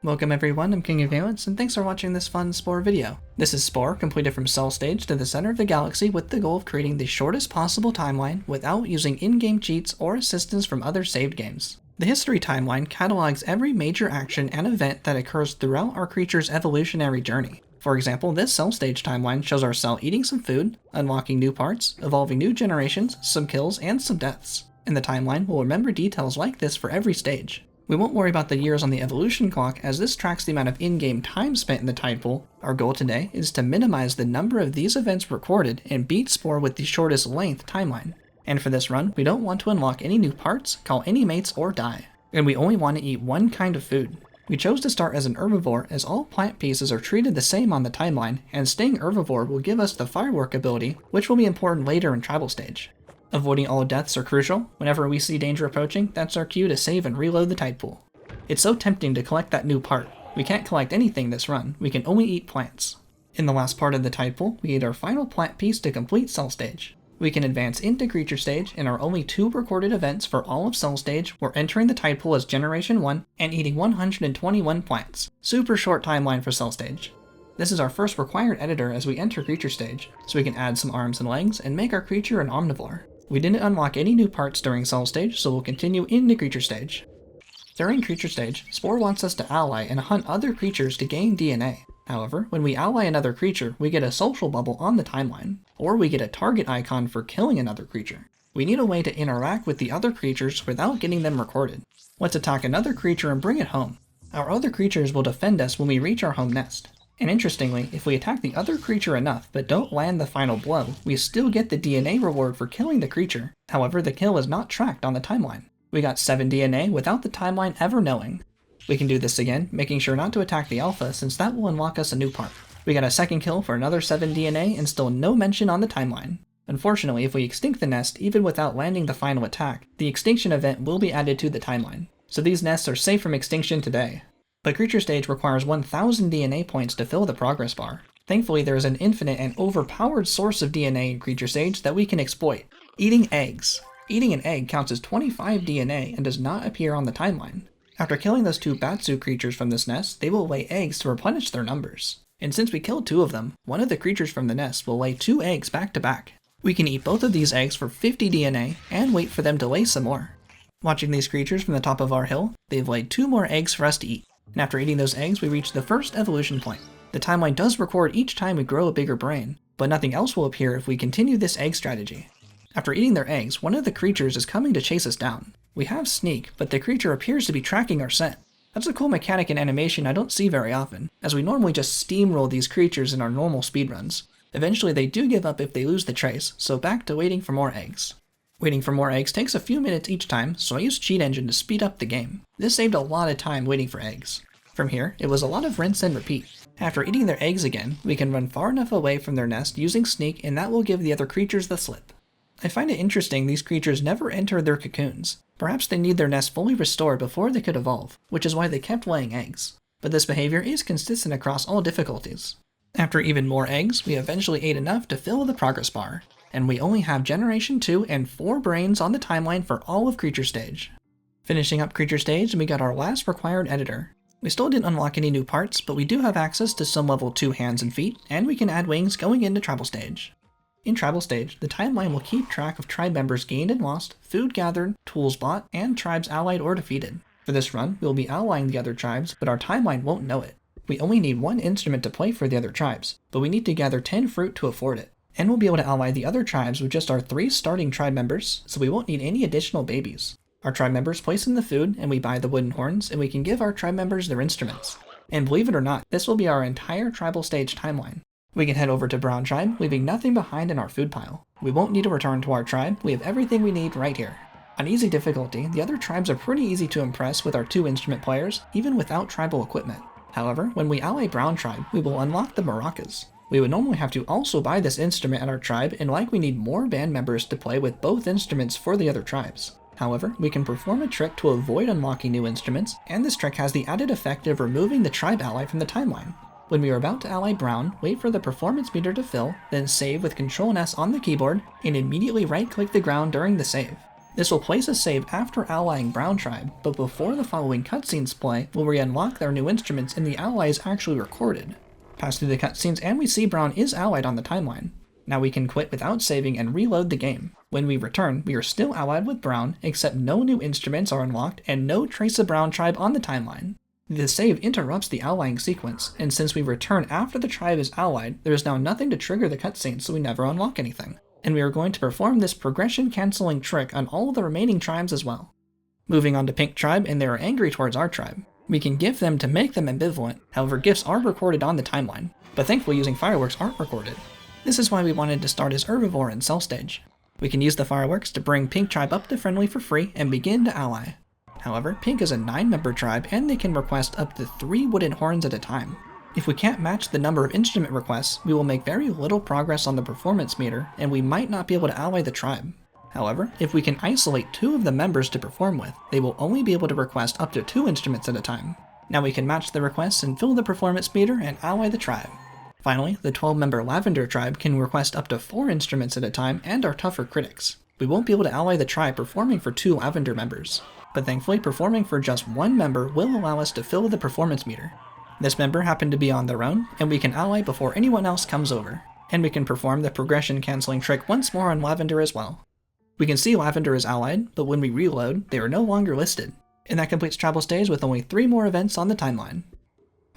Welcome everyone, I'm King of Valence, and thanks for watching this fun Spore video. This is Spore, completed from cell stage to the center of the galaxy with the goal of creating the shortest possible timeline without using in-game cheats or assistance from other saved games. The history timeline catalogs every major action and event that occurs throughout our creature's evolutionary journey. For example, this cell stage timeline shows our cell eating some food, unlocking new parts, evolving new generations, some kills, and some deaths. And the timeline will remember details like this for every stage. We won't worry about the years on the evolution clock, as this tracks the amount of in-game time spent in the tide pool. Our goal today is to minimize the number of these events recorded and beat Spore with the shortest length timeline. And for this run, we don't want to unlock any new parts, call any mates, or die. And we only want to eat one kind of food. We chose to start as an herbivore as all plant pieces are treated the same on the timeline, and staying herbivore will give us the firework ability, which will be important later in tribal stage. Avoiding all deaths are crucial. Whenever we see danger approaching, that's our cue to save and reload the tide pool. It's so tempting to collect that new part. We can't collect anything this run, we can only eat plants. In the last part of the tide pool, we eat our final plant piece to complete cell stage. We can advance into creature stage, and our only 2 recorded events for all of cell stage were entering the tide pool as Generation 1 and eating 121 plants. Super short timeline for cell stage. This is our first required editor as we enter creature stage, so we can add some arms and legs and make our creature an omnivore. We didn't unlock any new parts during cell stage, so we'll continue into creature stage. During creature stage, Spore wants us to ally and hunt other creatures to gain DNA. However, when we ally another creature, we get a social bubble on the timeline, or we get a target icon for killing another creature. We need a way to interact with the other creatures without getting them recorded. Let's attack another creature and bring it home. Our other creatures will defend us when we reach our home nest. And interestingly, if we attack the other creature enough but don't land the final blow, we still get the DNA reward for killing the creature. However, the kill is not tracked on the timeline. We got 7 DNA without the timeline ever knowing. We can do this again, making sure not to attack the alpha since that will unlock us a new part. We got a second kill for another 7 DNA and still no mention on the timeline. Unfortunately, if we extinct the nest even without landing the final attack, the extinction event will be added to the timeline. So these nests are safe from extinction today. But creature stage requires 1000 DNA points to fill the progress bar. Thankfully, there is an infinite and overpowered source of DNA in creature stage that we can exploit. Eating eggs. Eating an egg counts as 25 DNA and does not appear on the timeline. After killing those 2 Batsu creatures from this nest, they will lay eggs to replenish their numbers. And since we killed 2 of them, one of the creatures from the nest will lay 2 eggs back to back. We can eat both of these eggs for 50 DNA and wait for them to lay some more. Watching these creatures from the top of our hill, they've laid 2 more eggs for us to eat. And after eating those eggs, we reach the first evolution point. The timeline does record each time we grow a bigger brain, but nothing else will appear if we continue this egg strategy. After eating their eggs, one of the creatures is coming to chase us down. We have sneak, but the creature appears to be tracking our scent. That's a cool mechanic and animation I don't see very often, as we normally just steamroll these creatures in our normal speedruns. Eventually they do give up if they lose the trace, so back to waiting for more eggs. Waiting for more eggs takes a few minutes each time, so I used Cheat Engine to speed up the game. This saved a lot of time waiting for eggs. From here, it was a lot of rinse and repeat. After eating their eggs again, we can run far enough away from their nest using sneak, and that will give the other creatures the slip. I find it interesting these creatures never enter their cocoons. Perhaps they need their nest fully restored before they could evolve, which is why they kept laying eggs. But this behavior is consistent across all difficulties. After even more eggs, we eventually ate enough to fill the progress bar. And we only have Generation 2 and 4 brains on the timeline for all of creature stage. Finishing up creature stage, we got our last required editor. We still didn't unlock any new parts, but we do have access to some level 2 hands and feet, and we can add wings going into tribal stage. In tribal stage, the timeline will keep track of tribe members gained and lost, food gathered, tools bought, and tribes allied or defeated. For this run, we'll be allying the other tribes, but our timeline won't know it. We only need 1 instrument to play for the other tribes, but we need to gather 10 fruit to afford it. And we'll be able to ally the other tribes with just our 3 starting tribe members, so we won't need any additional babies. Our tribe members place in the food, and we buy the wooden horns, and we can give our tribe members their instruments. And believe it or not, this will be our entire tribal stage timeline. We can head over to Brown Tribe, leaving nothing behind in our food pile. We won't need to return to our tribe, we have everything we need right here. On easy difficulty, the other tribes are pretty easy to impress with our 2 instrument players, even without tribal equipment. However, when we ally Brown Tribe, we will unlock the maracas. We would normally have to also buy this instrument at our tribe, and like we need more band members to play with both instruments for the other tribes. However, we can perform a trick to avoid unlocking new instruments, and this trick has the added effect of removing the tribe ally from the timeline. When we are about to ally Brown, wait for the performance meter to fill, then save with Ctrl+S on the keyboard, and immediately right-click the ground during the save. This will place a save after allying Brown Tribe, but before the following cutscenes play, where we unlock their new instruments and the ally is actually recorded. Pass through the cutscenes and we see Brown is allied on the timeline. Now we can quit without saving and reload the game. When we return, we are still allied with Brown, except no new instruments are unlocked and no trace of Brown Tribe on the timeline. The save interrupts the allying sequence, and since we return after the tribe is allied, there is now nothing to trigger the cutscene, so we never unlock anything. And we are going to perform this progression cancelling trick on all of the remaining tribes as well. Moving on to Pink Tribe, and they are angry towards our tribe. We can gift them to make them ambivalent, however gifts are recorded on the timeline, but thankfully using fireworks aren't recorded. This is why we wanted to start as herbivore in Cell Stage. We can use the fireworks to bring Pink Tribe up to friendly for free and begin to ally. However, Pink is a 9-member tribe and they can request up to 3 wooden horns at a time. If we can't match the number of instrument requests, we will make very little progress on the performance meter and we might not be able to ally the tribe. However, if we can isolate 2 of the members to perform with, they will only be able to request up to 2 instruments at a time. Now we can match the requests and fill the performance meter and ally the tribe. Finally, the 12-member Lavender tribe can request up to 4 instruments at a time and are tougher critics. We won't be able to ally the tribe performing for 2 Lavender members, but thankfully performing for just 1 member will allow us to fill the performance meter. This member happened to be on their own, and we can ally before anyone else comes over. And we can perform the progression cancelling trick once more on Lavender as well. We can see Lavender is allied, but when we reload, they are no longer listed. And that completes Tribal Stage with only 3 more events on the timeline.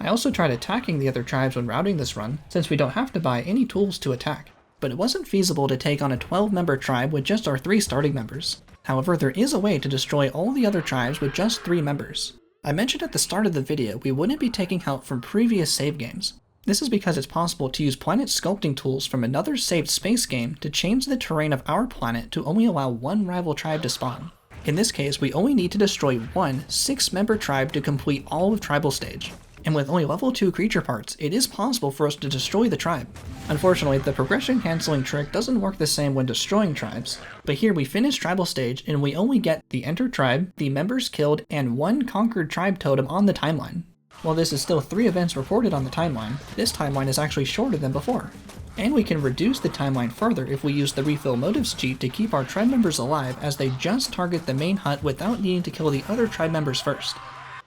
I also tried attacking the other tribes when routing this run, since we don't have to buy any tools to attack. But it wasn't feasible to take on a 12-member tribe with just our 3 starting members. However, there is a way to destroy all the other tribes with just 3 members. I mentioned at the start of the video we wouldn't be taking help from previous save games. This is because it's possible to use planet sculpting tools from another saved space game to change the terrain of our planet to only allow 1 rival tribe to spawn. In this case, we only need to destroy 1 6-member tribe to complete all of Tribal Stage. And with only level 2 creature parts, it is possible for us to destroy the tribe. Unfortunately, the progression cancelling trick doesn't work the same when destroying tribes, but here we finish Tribal Stage and we only get the entered tribe, the members killed, and 1 conquered tribe totem on the timeline. While this is still 3 events recorded on the timeline, this timeline is actually shorter than before. And we can reduce the timeline further if we use the refill motives cheat to keep our tribe members alive as they just target the main hut without needing to kill the other tribe members first.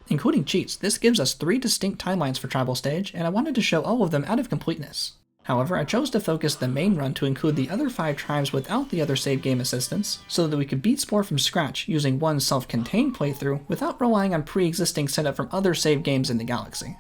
Including cheats, this gives us 3 distinct timelines for Tribal Stage, and I wanted to show all of them out of completeness. However, I chose to focus the main run to include the other 5 tribes without the other save game assistance, so that we could beat Spore from scratch using one self-contained playthrough without relying on pre-existing setup from other save games in the galaxy.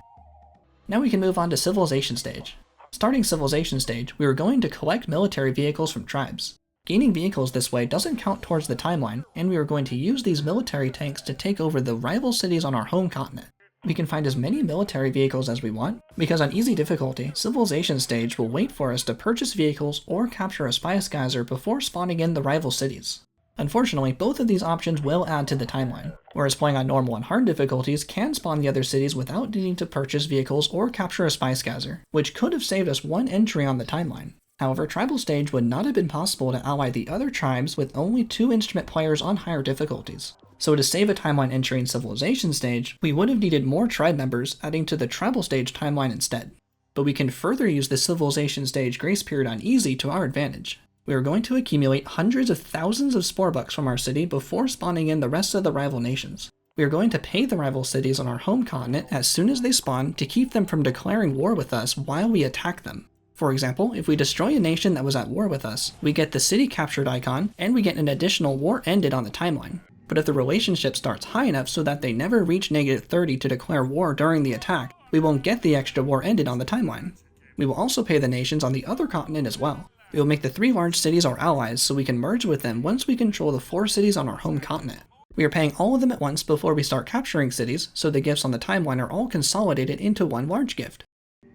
Now we can move on to Civilization Stage. Starting Civilization Stage, we are going to collect military vehicles from tribes. Gaining vehicles this way doesn't count towards the timeline, and we are going to use these military tanks to take over the rival cities on our home continent. We can find as many military vehicles as we want, because on easy difficulty, Civilization Stage will wait for us to purchase vehicles or capture a Spice Geyser before spawning in the rival cities. Unfortunately, both of these options will add to the timeline, whereas playing on normal and hard difficulties can spawn the other cities without needing to purchase vehicles or capture a Spice Geyser, which could have saved us 1 entry on the timeline. However, Tribal Stage would not have been possible to ally the other tribes with only 2 instrument players on higher difficulties. So to save a timeline entry in Civilization Stage, we would have needed more tribe members, adding to the Tribal Stage timeline instead. But we can further use the Civilization Stage grace period on easy to our advantage. We are going to accumulate hundreds of thousands of Spore bucks from our city before spawning in the rest of the rival nations. We are going to pay the rival cities on our home continent as soon as they spawn to keep them from declaring war with us while we attack them. For example, if we destroy a nation that was at war with us, we get the city captured icon, and we get an additional war ended on the timeline. But if the relationship starts high enough so that they never reach -30 to declare war during the attack, we won't get the extra war ended on the timeline. We will also pay the nations on the other continent as well. We will make the 3 large cities our allies so we can merge with them once we control the 4 cities on our home continent. We are paying all of them at once before we start capturing cities, so the gifts on the timeline are all consolidated into 1 large gift.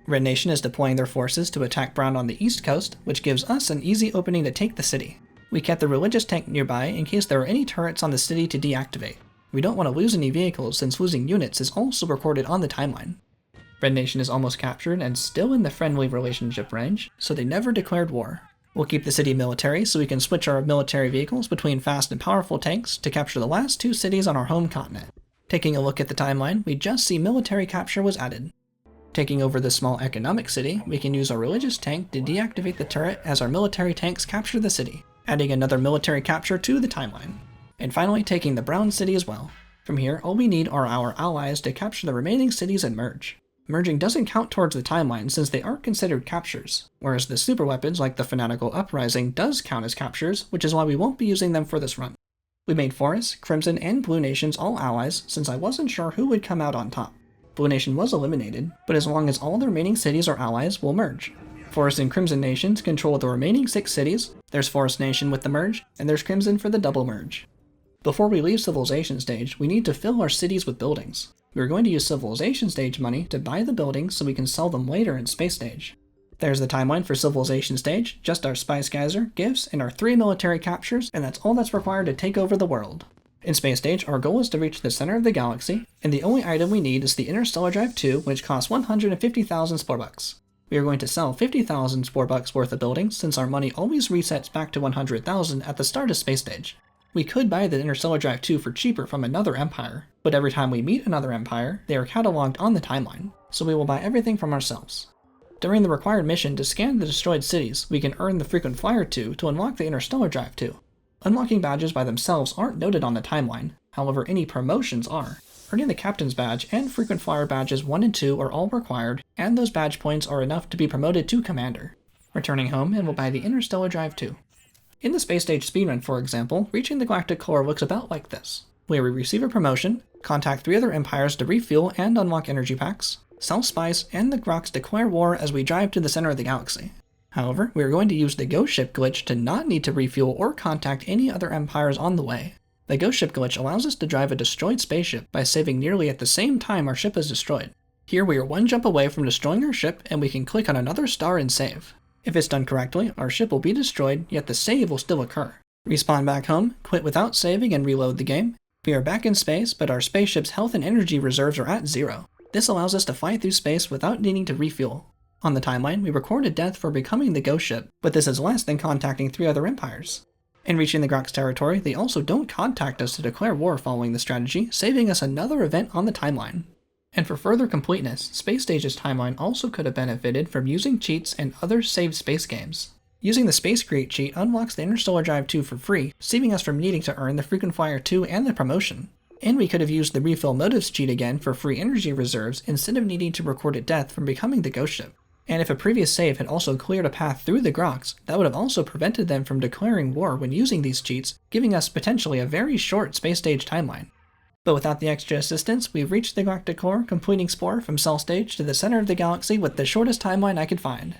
Red Nation is deploying their forces to attack Brown on the east coast, which gives us an easy opening to take the city. We kept the religious tank nearby in case there are any turrets on the city to deactivate. We don't want to lose any vehicles since losing units is also recorded on the timeline. Red Nation is almost captured and still in the friendly relationship range, so they never declared war. We'll keep the city military so we can switch our military vehicles between fast and powerful tanks to capture the last 2 cities on our home continent. Taking a look at the timeline, we just see military capture was added. Taking over the small economic city, we can use our religious tank to deactivate the turret as our military tanks capture the city, adding another military capture to the timeline. and finally taking the brown city as well. From here, all we need are our allies to capture the remaining cities and merge. Merging doesn't count towards the timeline since they aren't considered captures, whereas the super weapons like the Fanatical Uprising does count as captures, which is why we won't be using them for this run. We made Forest, Crimson, and Blue Nations all allies since I wasn't sure who would come out on top. Blue Nation was eliminated, but as long as all the remaining cities are allies, we'll merge. Forest and Crimson Nations control the remaining 6 cities, there's Forest Nation with the merge, and there's Crimson for the double merge. Before we leave Civilization Stage, we need to fill our cities with buildings. We are going to use Civilization Stage money to buy the buildings so we can sell them later in Space Stage. There's the timeline for Civilization Stage, just our Spice Geyser, gifts, and our 3 military captures, and that's all that's required to take over the world. In Space Stage, our goal is to reach the center of the galaxy, and the only item we need is the Interstellar Drive 2, which costs 150,000 Spore Bucks. We are going to sell 50,000 Spore Bucks worth of buildings since our money always resets back to 100,000 at the start of Space Stage. We could buy the Interstellar Drive 2 for cheaper from another empire, but every time we meet another empire, they are cataloged on the timeline, so we will buy everything from ourselves. During the required mission to scan the destroyed cities, we can earn the Frequent Flyer 2 to unlock the Interstellar Drive 2. Unlocking badges by themselves aren't noted on the timeline, however any promotions are. Earning the Captain's Badge and Frequent Flyer Badges 1 and 2 are all required, and those badge points are enough to be promoted to Commander. Returning home, and we'll buy the Interstellar Drive 2. In the Space Stage speedrun, for example, reaching the Galactic Core looks about like this, where we receive a promotion, contact 3 other empires to refuel and unlock energy packs, sell spice, and the Groks declare war as we drive to the center of the galaxy. However, we are going to use the Ghost Ship glitch to not need to refuel or contact any other empires on the way. The Ghost Ship glitch allows us to drive a destroyed spaceship by saving nearly at the same time our ship is destroyed. Here we are one jump away from destroying our ship, and we can click on another star and save. If it's done correctly, our ship will be destroyed, yet the save will still occur. Respawn back home, quit without saving, and reload the game. We are back in space, but our spaceship's health and energy reserves are at 0. This allows us to fly through space without needing to refuel. On the timeline, we recorded death for becoming the Ghost Ship, but this is less than contacting 3 other empires. In reaching the Groks territory, they also don't contact us to declare war following the strategy, saving us another event on the timeline. And for further completeness, Space Stage's timeline also could have benefited from using cheats and other saved space games. Using the Space Create cheat unlocks the Interstellar Drive 2 for free, saving us from needing to earn the Frequent Flyer 2 and the promotion. And we could have used the Refill Motives cheat again for free energy reserves instead of needing to record a death from becoming the Ghost Ship. And if a previous save had also cleared a path through the Groks, that would have also prevented them from declaring war when using these cheats, giving us potentially a very short Space Stage timeline. But without the extra assistance, we've reached the Galactic Core, completing Spore from Cell Stage to the center of the galaxy with the shortest timeline I could find.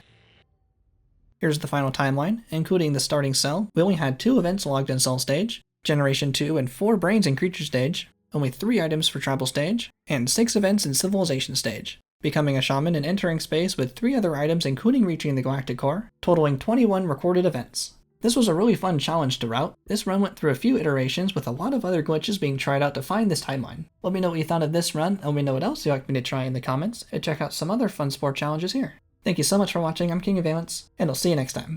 Here's the final timeline, including the starting cell. We only had 2 events logged in Cell Stage, Generation 2 and 4 Brains in Creature Stage, only 3 items for Tribal Stage, and 6 events in Civilization Stage. Becoming a shaman and entering space with 3 other items including reaching the Galactic Core, totaling 21 recorded events. This was a really fun challenge to route. This run went through a few iterations with a lot of other glitches being tried out to find this timeline. Let me know what you thought of this run, and let me know what else you'd like me to try in the comments, and check out some other fun Spore challenges here. Thank you so much for watching, I'm King of Valence, and I'll see you next time.